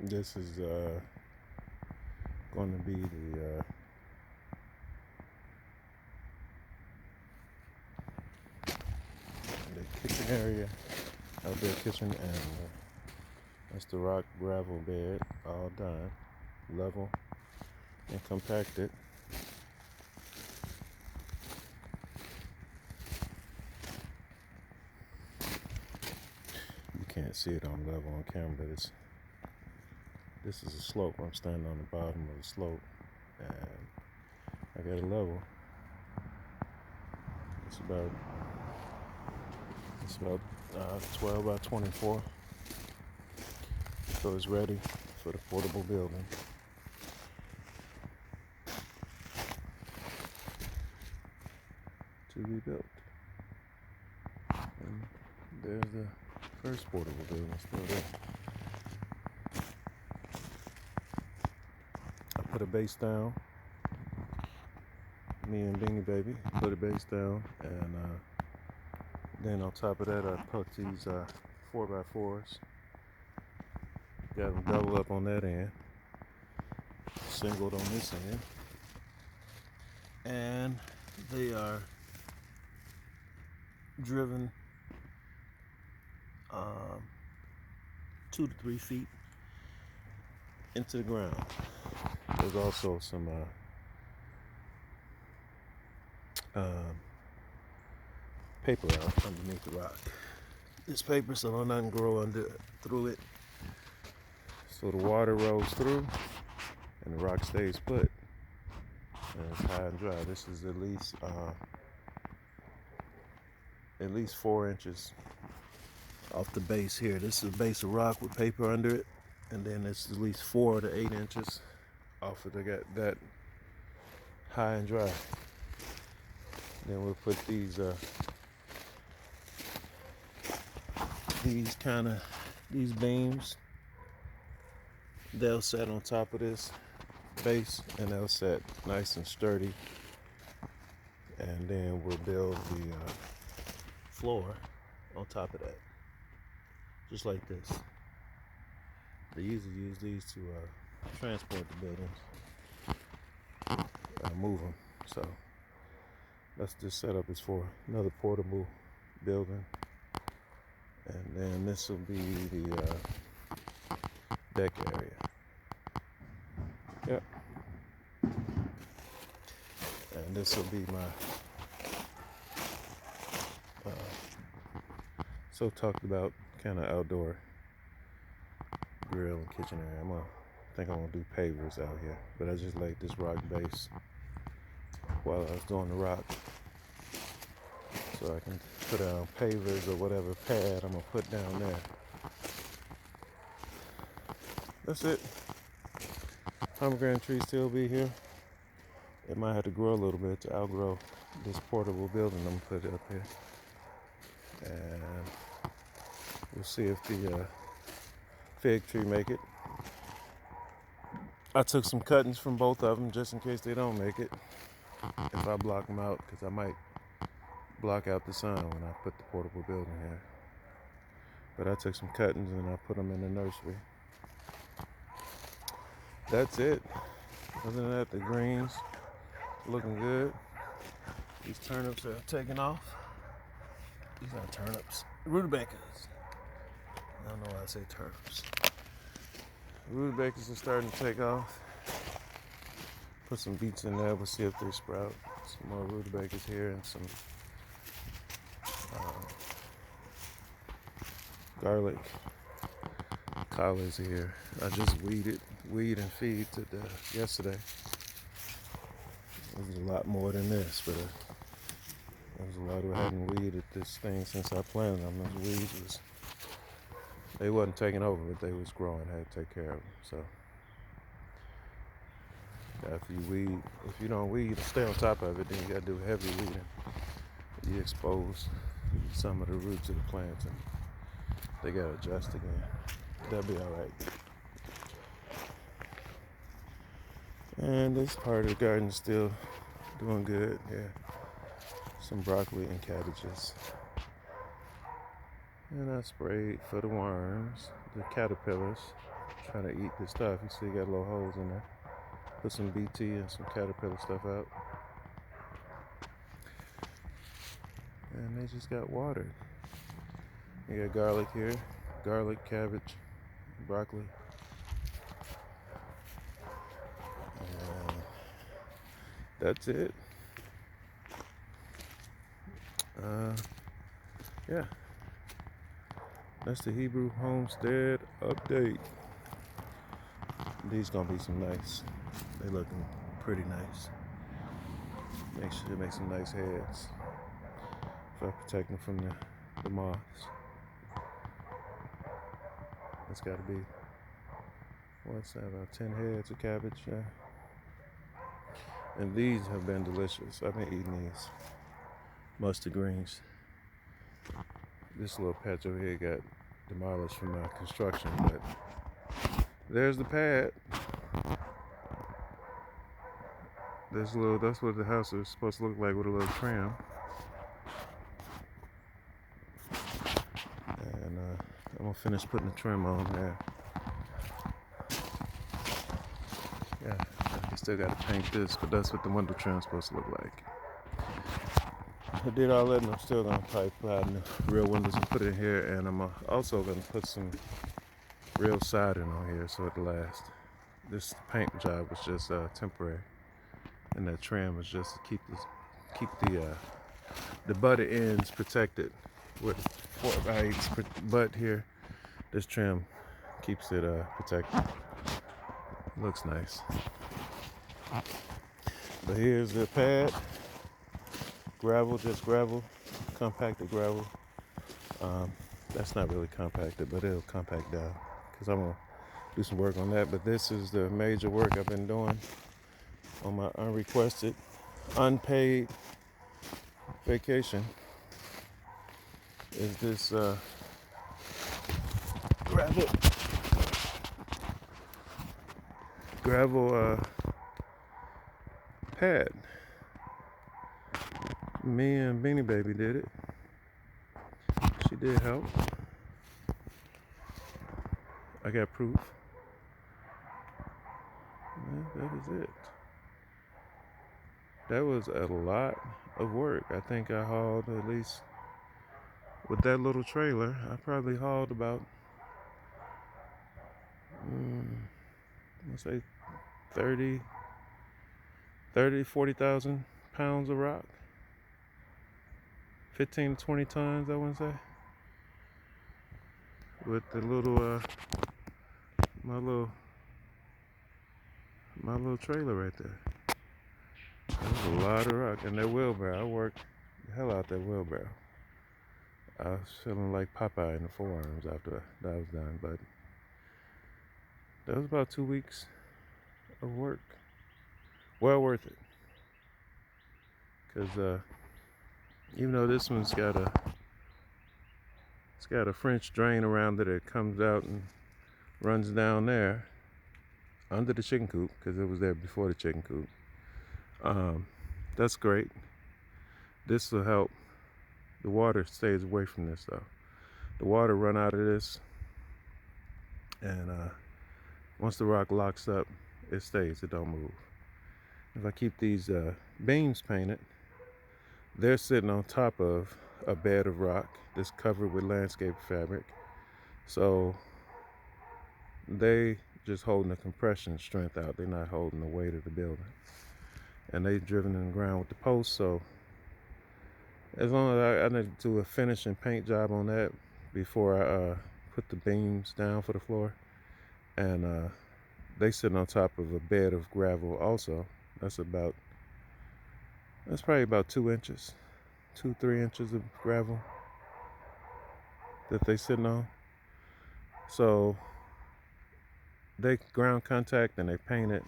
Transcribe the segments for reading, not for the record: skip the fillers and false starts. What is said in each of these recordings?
This is going to be the kitchen area, outdoor kitchen, and that's the rock gravel bed, all done, level and compacted. You can't see it on level on camera, but this is a slope. I'm standing on the bottom of the slope, and I got a level. It's about 12 by 24, so it's ready for the portable building. To be built. And there's the first portable building still there. I put a base down. Me and Beanie Baby put a base down, and then on top of that I put these 4x4s. Got them double up on that end, singled on this end, and they are driven 2 to 3 feet into the ground. There's also some paper out underneath the rock. This paper so nothing grow through it, so the water rolls through and the rock stays put, and it's high and dry. This is at least 4 inches off the base here. This is a base of rock with paper under it, and then it's at least 4 to 8 inches off of that high and dry. Then we'll put these beams. They'll set on top of this base, and they'll set nice and sturdy. And then we'll build the floor on top of that, just like this. They usually use these to transport the buildings, move them. So that's this setup is for another portable building. And then this will be the deck area. Yep. And this will be my so talked about kind of outdoor grill and kitchen area. I think I'm gonna do pavers out here, but I just laid this rock base while I was doing the rock, so I can put down pavers or whatever pad I'm gonna put down there. That's it. Pomegranate tree still be here. It might have to grow a little bit to outgrow this portable building I'm gonna put up here. And we'll see if the fig tree make it. I took some cuttings from both of them just in case they don't make it. If I block them out, because I might block out the sun when I put the portable building here. But I took some cuttings and I put them in the nursery. That's it. Other than that, the greens looking good. These turnips are taking off. These are turnips. Rutabagas. I don't know why I say turnips. Rutabagas are starting to take off. Put some beets in there. We'll see if they sprout. Some more rutabagas here and some garlic collards here. I just weed and feed to yesterday. There's a lot more than this, but there's a lot who hadn't weeded this thing since I planted them. Those weeds they wasn't taking over, but they was growing. I had to take care of them. So if you don't weed, stay on top of it, then you gotta do heavy weeding. You expose some of the roots of the plants, and they gotta adjust again. That'll be all right. And this part of the garden is still doing good. Yeah, some broccoli and cabbages. And I sprayed for the worms, the caterpillars. trying to eat this stuff. You see, got little holes in there. Put some BT and some caterpillar stuff out, and they just got watered. You got garlic here, garlic, cabbage, broccoli. And that's it. Yeah, that's the Hebrew Homestead update. These gonna be some nice. They looking pretty nice. Make sure to make some nice heads. If I protect them from the moths. It's got to be, what's that, about 10 heads of cabbage, yeah. And these have been delicious. I've been eating these mustard greens. This little patch over here got demolished from my construction, but there's the pad. That's what the house is supposed to look like, with a little trim. And I'm gonna finish putting the trim on there. Yeah, I still gotta paint this, but that's what the window trim's supposed to look like. I did all that, and I'm still gonna pipe out real windows and put it in here, and I'm also gonna put some real siding on here so it lasts. This paint job was just temporary, and that trim was just to keep the butted ends protected with 4x8 butt here. This trim keeps it protected. Looks nice. But here's the pad. Gravel, just gravel, compacted gravel. That's not really compacted, but it'll compact down, because I'm gonna do some work on that. But this is the major work I've been doing on my unrequested, unpaid vacation. Is this gravel pad. Me and Beanie Baby did it. She did help. I got proof. Yeah, that is it. That was a lot of work. I think I hauled, at least with that little trailer, I probably hauled about, let's say 40,000 pounds of rock. 15 to 20 tons, I want to say. With the little, my little trailer right there. That was a lot of rock. And that wheelbarrow, I worked the hell out that wheelbarrow. I was feeling like Popeye in the forearms after that was done, but that was about 2 weeks of work. Well worth it. Because even though this one's got a French drain around it that comes out and runs down there under the chicken coop, because it was there before the chicken coop. That's great. This will help. The water stays away from this though. The water run out of this, and once the rock locks up, it stays, it don't move. If I keep these beams painted, they're sitting on top of a bed of rock that's covered with landscape fabric. So they just holding the compression strength out. They're not holding the weight of the building. And they driven in the ground with the posts. So as long as I need to do a finishing paint job on that before I put the beams down for the floor. And they sitting on top of a bed of gravel also. That's probably about 2 inches, 2-3 inches of gravel that they sitting on. So they ground contact and they paint it,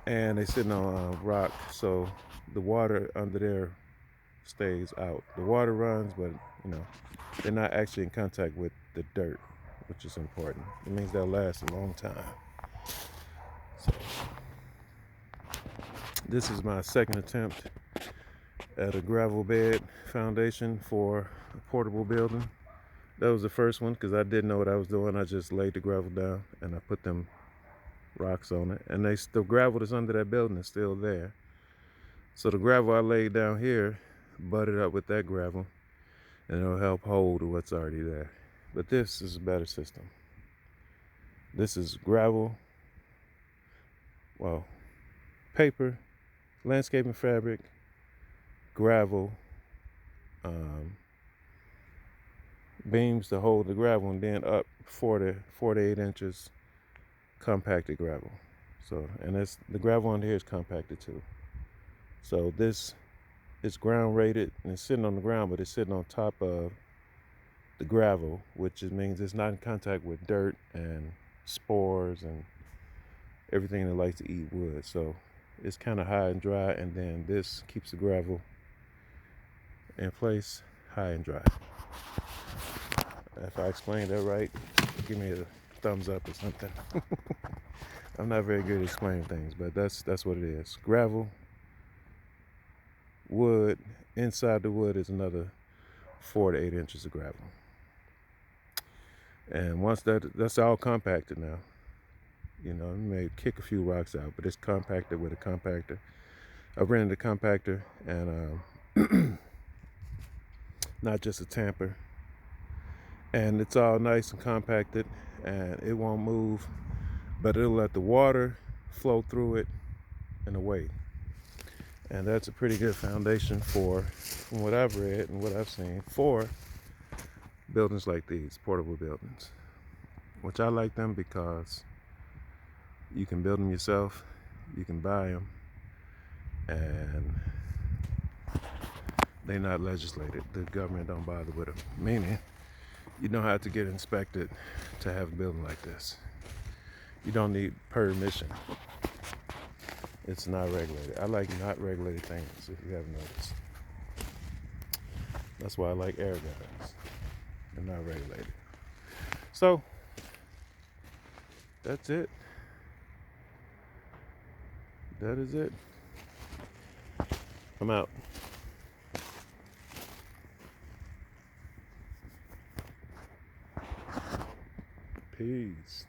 and they sitting on rock, so the water under there stays out. The water runs, but they're not actually in contact with the dirt, which is important. It means they'll last a long time. So this is my second attempt at a gravel bed foundation for a portable building. That was the first one because I didn't know what I was doing. I just laid the gravel down and I put them rocks on it. And the gravel that's under that building is still there. So the gravel I laid down here butted up with that gravel, and it'll help hold what's already there. But this is a better system. This is gravel, well, paper, landscaping fabric, gravel, beams to hold the gravel, and then up 4 to 8 inches compacted gravel. So, and the gravel on here is compacted too. So this is ground rated and it's sitting on the ground, but it's sitting on top of the gravel, which means it's not in contact with dirt and spores and everything that likes to eat wood. So it's kind of high and dry, and then this keeps the gravel in place, high and dry. If I explained that right, give me a thumbs up or something. I'm not very good at explaining things, but that's what it is. Gravel, wood, inside the wood is another 4 to 8 inches of gravel. And once that's all compacted now, you know, you may kick a few rocks out, but it's compacted with a compactor. I've rented a compactor, and not just a tamper. And it's all nice and compacted, and it won't move, but it'll let the water flow through it and away. And that's a pretty good foundation for, from what I've read and what I've seen, for buildings like these, portable buildings. Which I like them because you can build them yourself, you can buy them, and they're not legislated. The government don't bother with them. Meaning, you don't have to get inspected to have a building like this. You don't need permission. It's not regulated. I like not regulated things, if you haven't noticed. That's why I like air guns. They're not regulated. So, that's it. That is it. I'm out. Peace.